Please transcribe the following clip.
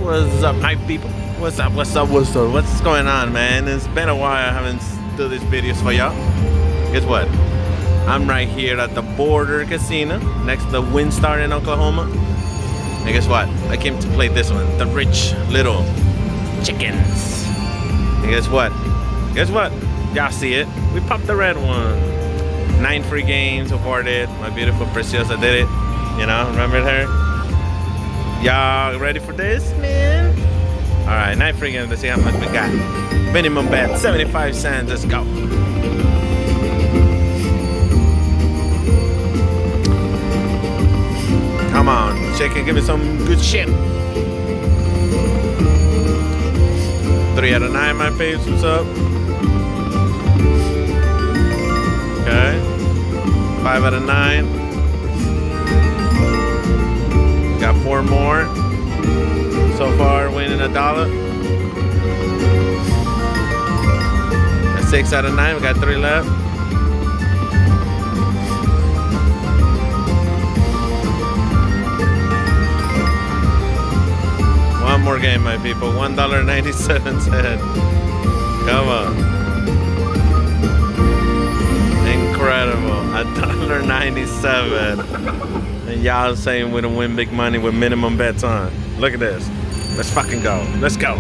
What's up, my people? What's up? What's up? What's up? What's going on, man? It's been a while. I haven't done these videos for y'all. Guess what? I'm right here at the Border Casino next to the Windstar in Oklahoma. And guess what? I came to play this one, the Rich Little Chickens. And guess what? Guess what? Y'all see it. We popped the red one. 9 free games awarded. My beautiful Preciosa did it. You know, remember her? Y'all ready for this, man? All right, 9 free games. Let's see how much we got. Minimum bet, 75 cents. Let's go. Come on, chicken, give me some good shit. 3 out of 9, my peeps. What's up? Okay. 5 out of 9. Got 4 more. So far, winning $1. Got 6 out of 9. We got 3 left. One more game, my people. $1.97. Come on. Incredible. $1.97. And y'all saying we don't win big money with minimum bets on. Look at this. Let's fucking go. Let's go.